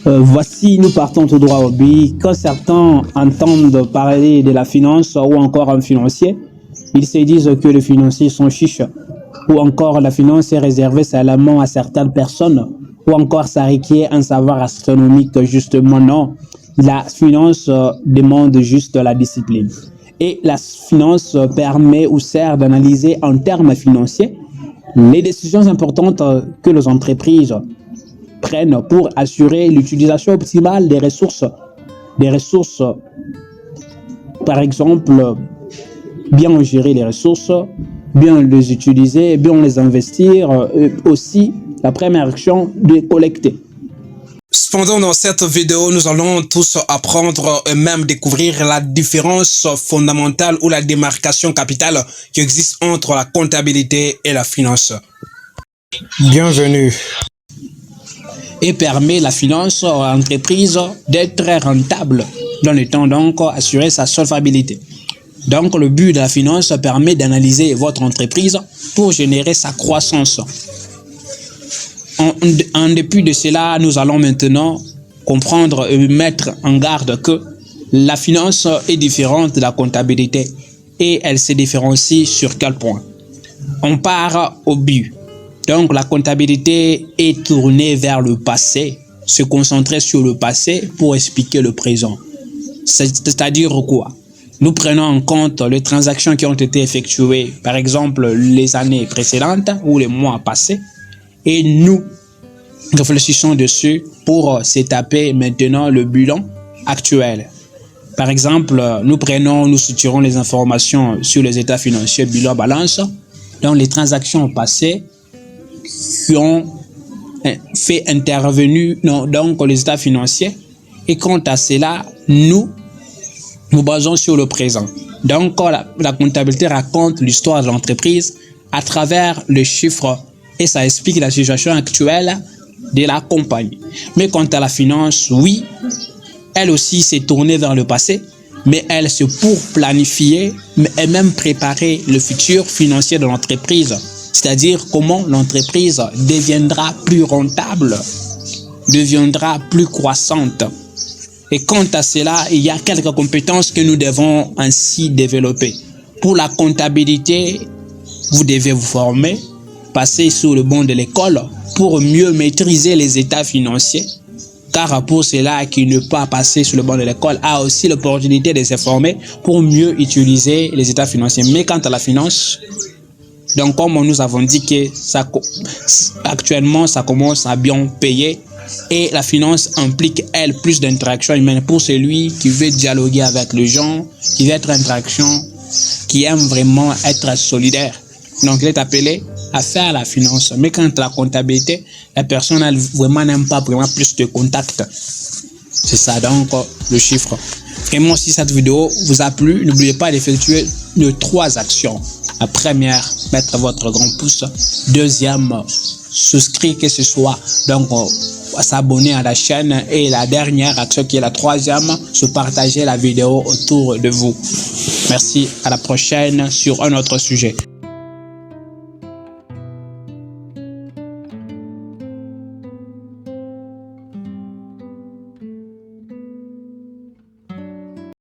Voici, nous partons tout droit au but. Quand certains entendent parler de la finance ou encore un financier, ils se disent que les financiers sont chiches, ou encore la finance est réservée seulement à certaines personnes, ou encore ça requiert un savoir astronomique. Justement, non. La finance demande juste la discipline. Et la finance permet ou sert d'analyser en termes financiers les décisions importantes que les entreprises prennent pour assurer l'utilisation optimale des ressources. Des ressources, par exemple, bien gérer les ressources, bien les utiliser, bien les investir, aussi la première action de collecter. Cependant, dans cette vidéo, nous allons tous apprendre et même découvrir la différence fondamentale ou la démarcation capitale qui existe entre la comptabilité et la finance. Bienvenue. Et permet la finance à l'entreprise d'être rentable dans le temps, donc assurer sa solvabilité. Donc le but de la finance permet d'analyser votre entreprise pour générer sa croissance. En dépit de cela, nous allons maintenant comprendre et mettre en garde que la finance est différente de la comptabilité et elle se différencie sur quel point. On part au but. Donc la comptabilité est tournée vers le passé, se concentrer sur le passé pour expliquer le présent. C'est-à-dire quoi? Nous prenons en compte les transactions qui ont été effectuées, par exemple les années précédentes ou les mois passés, et nous réfléchissons dessus pour s'étaper maintenant le bilan actuel. Par exemple, nous structurons les informations sur les états financiers, bilan, balance, dans les transactions passées qui ont fait intervenir donc les états financiers, et quant à cela, nous basons sur le présent. Donc la comptabilité raconte l'histoire de l'entreprise à travers les chiffres et ça explique la situation actuelle de la compagnie. Mais quant à la finance, oui, elle aussi s'est tournée vers le passé, mais elle c'est pour planifier et même préparer le futur financier de l'entreprise, c'est-à-dire comment l'entreprise deviendra plus rentable, deviendra plus croissante. Et quant à cela, il y a quelques compétences que nous devons ainsi développer. Pour la comptabilité, vous devez vous former, passer sur le banc de l'école pour mieux maîtriser les états financiers. Car pour cela, qui ne peut pas passer sur le banc de l'école a aussi l'opportunité de se former pour mieux utiliser les états financiers. Mais quant à la finance, donc comme nous avons dit que actuellement ça commence à bien payer, et la finance implique, elle, plus d'interaction humaine pour celui qui veut dialoguer avec les gens, qui veut être interaction, qui aime vraiment être solidaire. Donc, il est appelé à faire la finance. Mais quant à la comptabilité, la personne, elle vraiment n'aime pas vraiment plus de contact. C'est ça, donc, le chiffre. Vraiment, si cette vidéo vous a plu, n'oubliez pas d'effectuer les 3 actions. La première, mettre votre grand pouce. Deuxième, souscrire que ce soit. Donc, s'abonner à la chaîne, et la dernière action qui est la 3e, se partager la vidéo autour de vous. Merci, à la prochaine sur un autre sujet.